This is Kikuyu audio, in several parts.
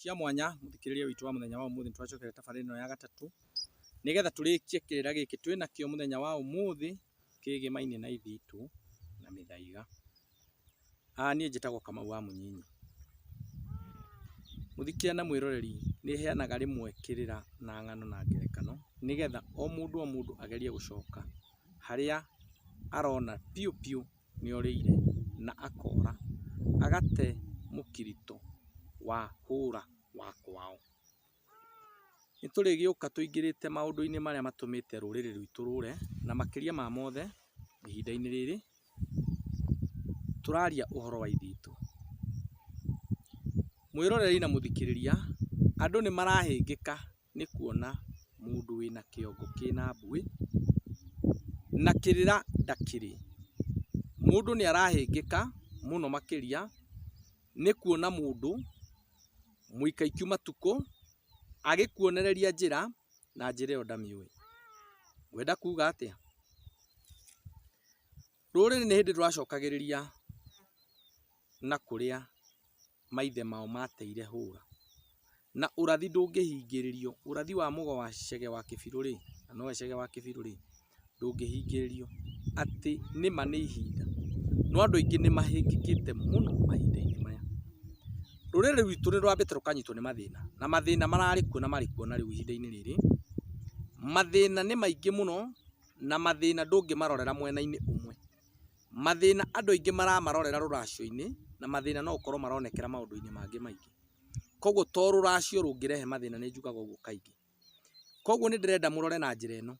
cia mwanya muthikiriria witu wa muthenya wa umuthi twacokera tabarĩra ya gatatu nigetha turikie kirira giki twina kio muthenya wa umuthi kigimainie na ithitu na mithaiga. Nie njitagwo Kamau wa Munyinyi. Muthikia na mwiroreri ni heanaga rimwe kirira na ng'ano na ngerekano nigetha o mundu agerie gucoka haria arona piu ni orire na akora agate mukirito wa hura wa kwao. Niturigiuka tuingirite maundu-ini maria matumite ruriri rwitu rure na makiria ma mothe ihinda-ini riri turaria uhoro wa ithitu. Mwiroreri na muthikiriria, andu ni marahingika ni kuona mundu wina kiongo kina mbui na kirira ndakiri. Mundu ni arahingika muno makiria ni kuona mundu muikaikiu matuko agikuonereria njira na njira iyo ndamiui. Ngwenda kuga atia? Ruriri ni hindi ruracokagiriria na kuria maithe mao mateire hura na urathi ndungihingiririo. Urathi wa mugo wa Chege wa Kibiru ri na no Chege wa Kibiru ri ndungihingiririo ati nima ni ihinda no andu aingi ni mahingikite muno mahinda-ini maya. Ruriri rwitu ni rwambite rukanyitwo ni mathina na mathina marari kuo na mari kuona riu ihinda-ini riri. Mathina ni maingi muno na mathina ndungimarorera mwena-ini umwe. Mathina andu aingi maramarorera ruracio-ini na mathina no ukorwo maronekera maundu-ini mangi maingi. Koguo to ruracio rungirehe mathina ni njugaga uguo kaingi. Koguo ni ndirenda murore na njira ino.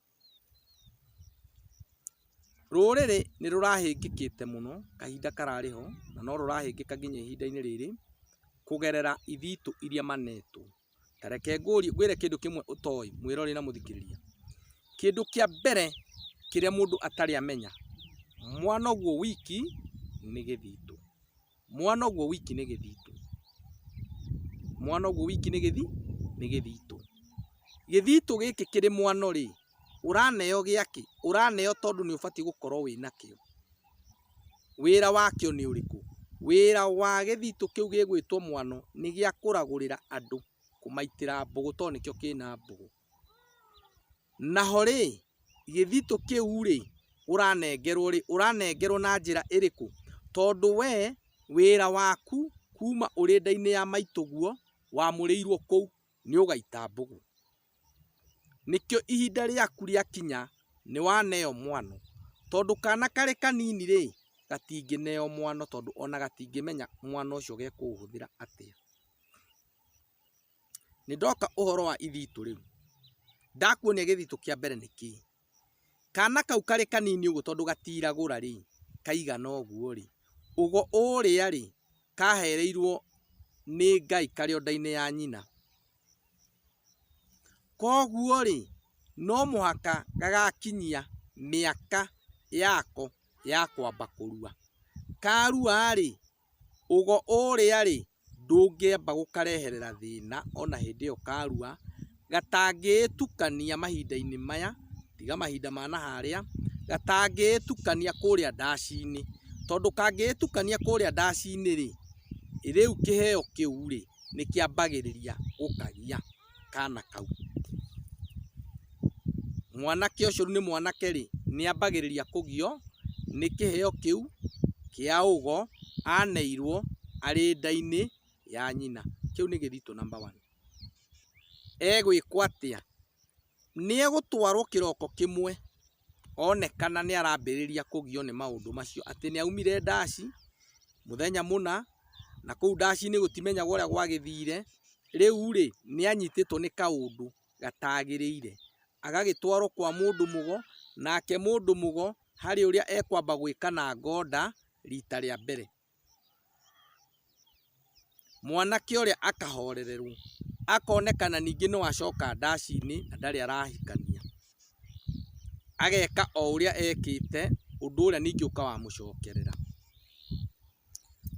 Ruriri ni rurahingikite muno kahinda karariho na no rurahingika nginya ihinda-ini riri kugerera ithitu iria manetwo. Tareke ngwire kindu kimwe utoi mwirori na muthikiriria. Kindu kia mbere kiria mundu atari amenya, mwana guo wiki ni githitu. Mwana guo wiki ni githitu. Mwana guo wiki ni githitu. Githitu giki kiri mwana ri uraneo giaki, uraneo tondu ni ubati gukorwo wina kio. Wira wakio ni uriku? Wira wa githitu kiu gigwitwo mwano ni gia kuragurira andu, kumaitira mbugu tondu nikio kina mbugu. Naho ri githitu kiu ri uranengerwo na njira iriku? Tondu we wira waku kuma uri nda-ini ya maituguo wamuriirwo kuu ni ugaita mbugu. Nikio ihinda riaku riakinya ni waneo mwano, tondu kana kari kanini ri gatingineo mwano tondu ona gatingimenya mwano ucio gekuuhuthira atia. Ni ndoka uhoro wa ithitu riu. Ndakuonia githitu kia mbere niki. Kana kau kari kanini uguo tondu gatiragura ri kaigana uguo ri ugo uria ri kahereirwo ni Ngai kari o nda-ini ya nyina. Koguo ri no muhaka gagakinyia miaka yako ya kwamba kurua. Karua ri ugo uria ri ndungiamba gukareherera thina ona hindi iyo karua. Gatangitukania mahinda-ini maya, tiga mahinda mana haria, gatangitukania kuria ndaci-ini tondu kangitukania kuria ndaci-ini ri riu kiheo kiu ri ni kiambagiriria gukagia kana kau. Mwanake ucio ni mwanake ri ni ambagiriria kugio ni kiheo kiu kia ugo aneirwo ari nda-ini ya nyina. Kiu ni githitu number 1. Egwikwo atia? Ni egutwarwo kiroko kimwe onekana ni arambiriria kugio ni maundu macio ati ni aumire ndaci muthenya muna na kuu ndaci-ini gutimenyagwo uria gwagithire. Riu ri ni anyititwo ni kaundu gatagiriire agagitwarwo kwa mundu mugo, nake mundu mugo hari uria ekwamba gwika na ngonda rita ria mbere. Mwanake uria akahorererwo akonekana ningi no acoka ndaci-ini na ndari arahikania, ageka o uria ekite undu uria ningi ukawamucokerera.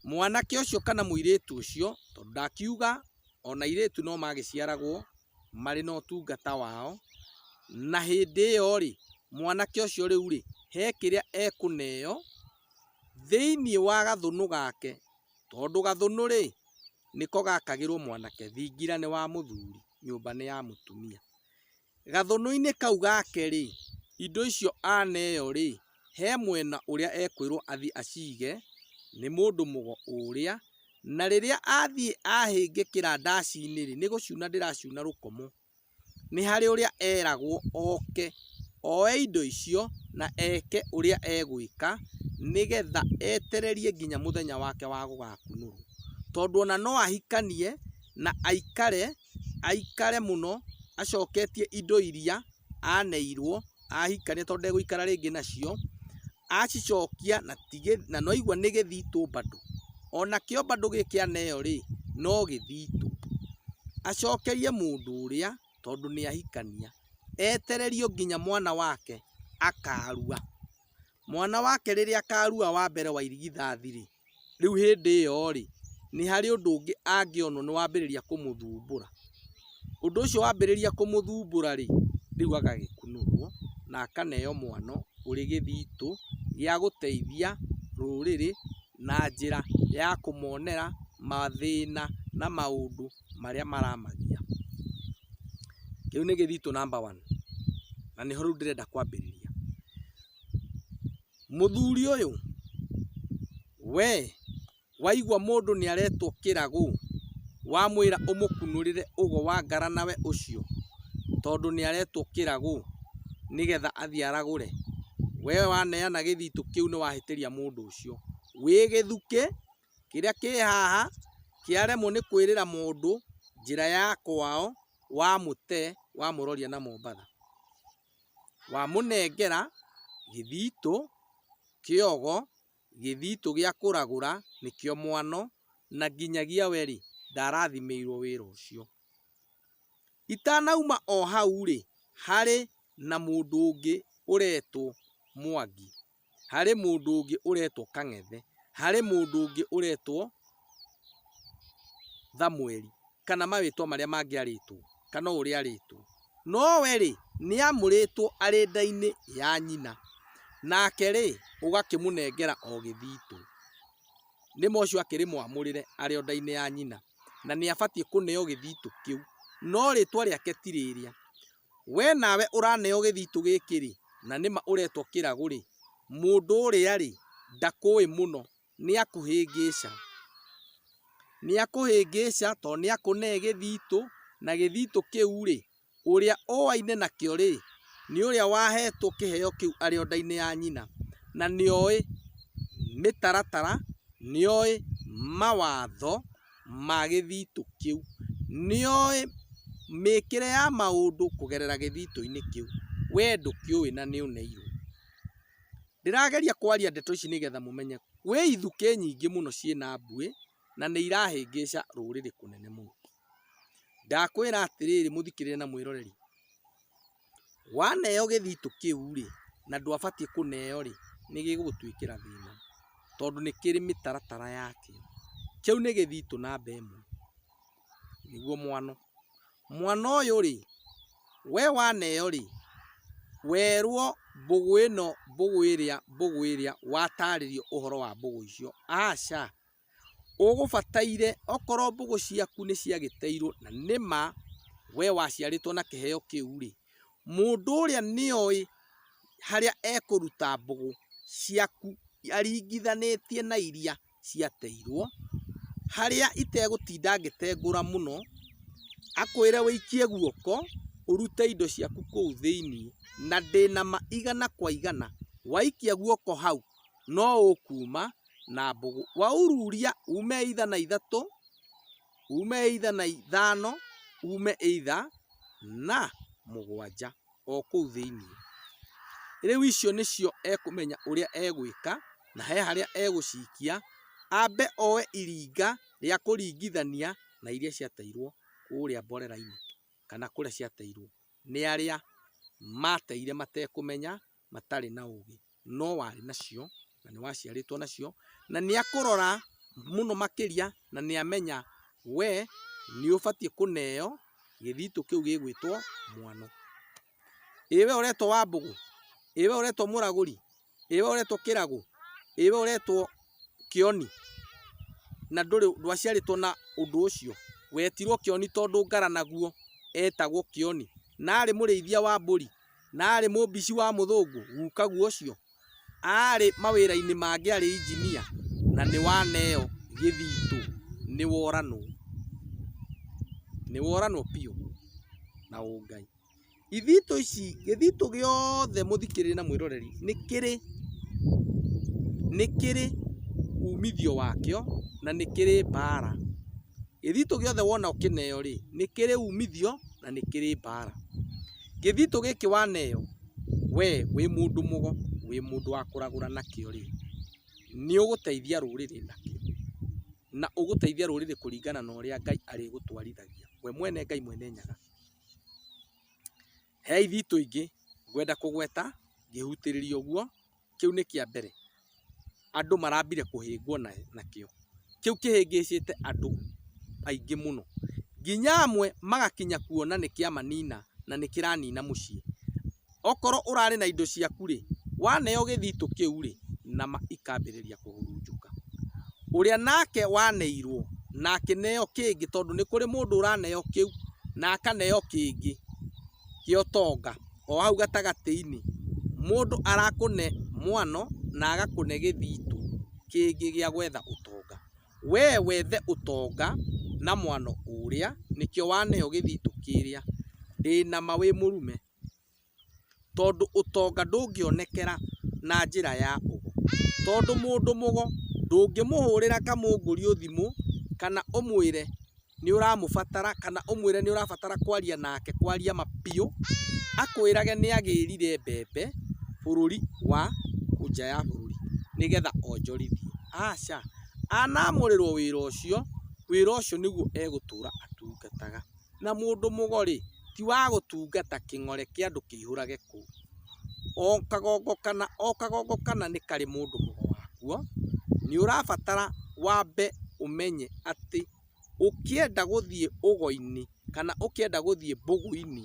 Mwanake ucio kana muiritu ucio tondu ndakiuga ona iritu no magiciaragwo mari na utungata wao, na hindi iyo ri mwanake ucio riu ri he kiria ekuneo thiini wa gathunu gake tondu gathunu ri niko gakagĩrwo mwanake, thingira nĩ wa mũthuri, nyũmba nĩ ya mũtumia. Gathũnũ-inĩ kau gake rĩ, indo icio aneo rĩ, he mwena ũrĩa ekwĩrwo athiĩ acige nĩ mũndũ mũgo ũrĩa, na rĩrĩa athiĩ ahĩngĩkĩra ndaci-inĩ rĩ, nĩ gũcuna ndĩracuna rũkomo, nĩ harĩ ũrĩa eragwo oke oe indo icio na eke ũrĩa egwĩka, nĩgetha etererie nginya mũthenya wake wa gũgakunũrwo. Tondũ ona no ahikanie na aikare mũno acoketie indo iria aneirwo ahikania, tondũ ndegũikara rĩngĩ nacio, acicokia na no igua nĩ gĩthitũ bado, ona kĩo bado gĩkĩ aneo rĩ, no gĩthitũ. Acokerie mũndũ ũrĩa tondũ nĩ ahikania, etererio nginya mwana wake akarua. Mwana wake rĩrĩa akarua wa mbere wa irigithathi rĩ, rĩu hĩndĩ ĩyo rĩ, nĩ harĩ ũndũ ũngĩ angĩonwo nĩ wambĩrĩria kũmũthumbũra. Ũndũ ũcio wambĩrĩria kũmũthumbũra rĩ, rĩu agagĩkunũrwo na akaneo mwano ũrĩ gĩthitũ gĩa gũteithia rũrĩrĩ na njĩra ya kũmonera mathĩna na maũndũ marĩa maramagia. Kĩu nĩ gĩthitũ number 1, na nĩho rĩu ndĩrenda kwambĩrĩria. Mũthuri ũyũ, we waigua mũndũ nĩ aretwo kĩragũ, wamwĩra ũmũkunũrĩre ũgo wa ngaranawe ũcio, tondũ nĩ aretwo kĩragũ nĩgetha athiĩ aragũre, we waneana gĩthitũ kĩu nĩ wahĩtĩria mũndũ ũcio. Wĩgĩthuke, kĩrĩa kĩ haha kĩaremwo nĩ kwĩrĩra mũndũ njĩra ya kwao, wamũte wamũroria na Mombatha, wamũnengera gĩthitũ kĩogo, gĩthitũ gĩa kũragũra nĩkĩo mwano, na nginyagia we rĩ, ndarathimĩirwo wĩra ũcio. Itanauma o hau rĩ, harĩ na mũndũ ũngĩ ũretwo Mwangi, harĩ mũndũ ũngĩ ũretwo Kang'ethe, harĩ mũndũ ũngĩ ũretwo Thamweri, kana mawĩtwa marĩa mangĩ arĩtwo, kana ũrĩa arĩtwo. Nowe rĩ, nĩ amũrĩtwo arĩ nda-inĩ ya nyina, nake rĩ, ũgakĩmũnengera o gĩthitũ. Nĩma ũcio akĩrĩ mwamũrĩre arĩ o nda-inĩ ya nyina, na nĩ abatiĩ kũneo gĩthitũ kĩu, no rĩtwa rĩake ti rĩrĩa. We nawe ũraneo gĩthitũ gĩkĩ rĩ, na nĩma ũretwo kĩragũ rĩ, mũndũ ũrĩa rĩ, ndakũĩ mũno, nĩ akũhĩngĩca tondũ nĩ akũnee gĩthitũ, na gĩthitũ kĩu rĩ, ũrĩa ũaine nakĩo rĩ, nĩ ũrĩa wahetwo kĩheo kĩu arĩ o nda-inĩ ya nyina, na nĩoĩ mĩtaratara, nĩoĩ mawatho ma gĩthitũ kĩu, nĩoĩ mĩkĩre ya maũndũ kũgerera gĩthitũ-inĩ kĩu. We ndũkĩũĩ na nĩ ũneirwo. Ndĩrageria kwaria ndeto ici nĩgetha mũmenye gwĩ ithukĩ nyingĩ mũno ciĩna mbuĩ, na nĩ irahĩngĩca rũrĩrĩ kũnene mũno. Ndakwĩra atĩrĩrĩ mũthikĩrĩria na mwĩroreri, waneo gĩthitũ kĩu rĩ, na ndwabatiĩ kũneo rĩ, nĩ gĩgũgũtuĩkĩra thĩna, tondũ nĩ kĩrĩ mĩtaratara yakĩo. Kĩu nĩ gĩthitũ namba 1, nĩguo mwano. Mwano ũyũ rĩ, we waneo rĩ, werwo mbũgũ ĩrĩa watarĩrio ũhoro wa mbũgũ icio, aca, ũgũbataire okorwo mbũgũ ciaku nĩ ciagĩteirwo na nĩma we waciarĩtwo na kĩheo kĩu rĩ, mũndũ ũrĩa nĩoĩ harĩa ekũruta mbũgũ ciaku aringithanĩtie na iria ciateirwo, harĩa itegũtinda ngĩtengũra mũno, akwĩre wĩikie guoko ũrute indo ciaku kũu thĩinĩ, na ndĩnama 100% waikia guoko hau no ũkuma na mbũgũ. Waururia ume either na 3, ume either na 5, ume either na 7 o kũu thĩinĩ. Rĩu icio nĩcio ekũmenya ũrĩa egwĩka, na he harĩa egũcikia, ambe oe iringa rĩa kũringithania na iria ciateirwo kũrĩa mborera-inĩ, kana kũrĩa ciateirwo nĩ arĩa mateire matekũmenya, matarĩ na ũgĩ, no warĩ nacio na nĩ waciarĩtwo nacio, na nĩ akũrora mũno makĩria, na nĩ amenya we nĩ ũbatiĩ kũneo gĩthitũ kĩu gĩgwĩtwo mwano. Ĩwe ũretwo Wambũgũ, ĩwe ũretwo Mũragũri, ĩwe ũretwo Kĩragũ, ĩwe ũretwo Kĩoni, na ndwaciarĩtwo na ũndũ ũcio, wetirwo Kĩoni tondũ ngara naguo etagwo Kĩoni, na arĩ mũrĩithia wa mbũri, na arĩ mũmbici wa mũthũngũ, gukaguo ũcio, arĩ mawĩra-inĩ mangĩ arĩ injinia, na nĩ waneo gĩthitũ, nĩ woranwo piũ na ũngai. Ithitũ ici, gĩthitũ gĩothe mũthikĩrĩria na mwĩroreri, nĩ kĩrĩ umithio wakĩo na nĩ kĩrĩ mbara. Gĩthitũ gĩothe wona ũkĩneo rĩ, nĩ kĩrĩ umithio na nĩ kĩrĩ mbara. Gĩthitũ gĩkĩ waneo, we wĩ mũndũ mũgo, wĩ mũndũ wa kũragũra nakĩo rĩ, nĩ ũgũteithia rũrĩrĩ nakĩo, na ũgũteithia rũrĩrĩ kũringana na ũrĩa Ngai arĩgũtwarithagia. We mwene Ngai mwene Nyaga. He ithitũ ingĩ ngwenda kũgweta ngĩhutĩrĩria ũguo, kĩu nĩ kĩa mbere. Andũ marambire kũhĩngwo nakĩo. Kĩu kĩhĩngĩcĩte andũ aingĩ mũno. Nginya amwe magakinya kuona nĩ kĩamanina na nĩ kĩranina mũciĩ. Okorwo ũrarĩ na indo ciaku rĩ, waneo gĩthitũ kĩu rĩ, nama ikambĩrĩria kũhurunjũka. Ũrĩa nake waneirwo na akĩneo kĩngĩ, tondũ nĩ kũrĩ mũndũ ũraneo kĩu na akaneo kĩngĩ kĩa ũtonga. O hau gatagatĩ-inĩ mũndũ arakũne mwano na agakũne gĩthitũ kĩngĩ gĩa gwetha ũtonga. We wethe ũtonga na mwano ũrĩa, nĩkĩo waneo gĩthitũ kĩrĩa. Ndĩnama wĩ mũrume, tondũ ũtonga ndũngĩonekera na njĩra ya ũgo. Tondũ mũndũ mũgo ndũngĩmũhũrĩra kamũngũri thimũ kana ũmwĩre nĩ ũramũbatara, kana ũmwĩre nĩ ũrabatara kwaria nake, kwaria mapiũ, akwĩrage nĩ agĩrire mbembe bũrũri wa nja ya bũrũri nĩgetha onjorithie. Aca, anamũrĩrwo wĩra ũcio nĩguo egũtũra atungataga. Na mũndũ mũgo rĩ, ti wa gũtungata kĩng'ore kĩa andũ kĩihũrage kũu. O kagongo kana nĩ karĩ mũndũ mũgo wakuo. Nĩ ũrabatara wambe ũmenye atĩ ũkĩenda gũthiĩ ũgo-inĩ kana ũkĩenda gũthiĩ mbũgũ-inĩ,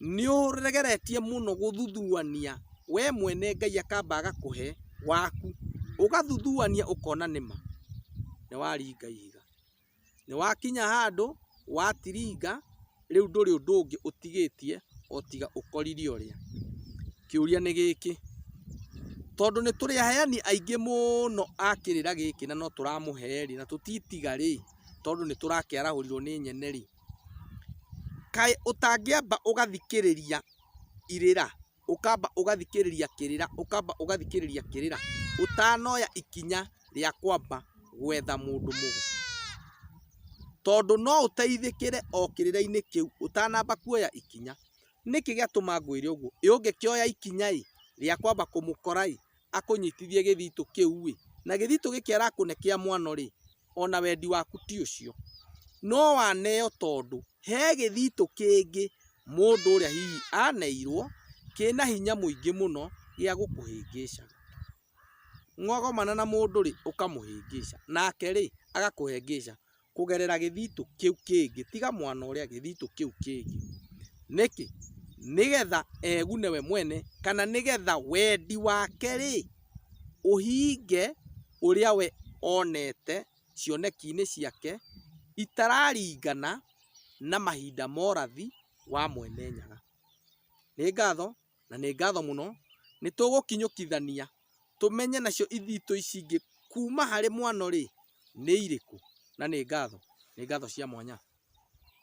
nĩ ũregeretie mũno gũthuthuania. We mwene Ngai akamba agakũhe waku, ũgathuthuania ũkona nĩma nĩ waringa ihiga, nĩ wakinya handũ watiringa, rĩu ndũrĩ ũndũ ũngĩ ũtigĩtie o tiga ũkorire ũrĩa. Kĩũria nĩ gĩkĩ, tondũ nĩ tũrĩ aheani aingĩ mũno a kĩrĩra gĩkĩ na no tũramũhe rĩ, na tũtitiga rĩ, tondũ nĩ tũrakĩarahũrirwo nĩ nyene rĩ, kaĩ ũtangĩamba ũgathikĩrĩria irĩra, ũkamba ũgathikĩrĩria kĩrĩra, ũkamba ũgathikĩrĩria kĩrĩra, ũtanoya ikinya rĩa kwamba gwetha mũndũ mũgo. Tondũ no ũteithĩkĩre o kĩrĩra-inĩ kĩu ũtanamba kuoya ikinya. Nĩkĩ gĩatũma ngwĩre ũguo? Ũngĩkĩoya ikinya rĩa kwamba kũmũkora akũnyitithie gĩthitũ kĩu na gĩthitũ gĩkĩ arakũne kĩa mwano rĩ, ona wendi waku ti ũcio. No waneo tondũ he gĩthitũ kĩngĩ mũndũ ũrĩa hihi aneirwo kĩna hinya mũingĩ mũno gĩa gũkũhĩngĩca. Mwagomana na mũndũ rĩ, ũkamũhĩngĩca, nake rĩ agakũhĩngĩca kũgerera gĩthitũ kĩu kĩngĩ, tiga mwano ũrĩa, gĩthitũ kĩu kĩngĩ. Nĩkĩ? Nĩgetha egune we mwene, kana nĩgetha wendi wake rĩ ũhinge ũrĩa we onete cioneki-inĩ ciake itararingana na mahinda morathi wa mwene Nyaga. Nĩ ngatho, na nĩ ngatho mũno, nĩ tũgũkinyũkithania tũmenye nacio ithitũ ici ingĩ kuma harĩ mwano rĩ nĩ irĩkũ, na nĩ ngatho cia mwanya.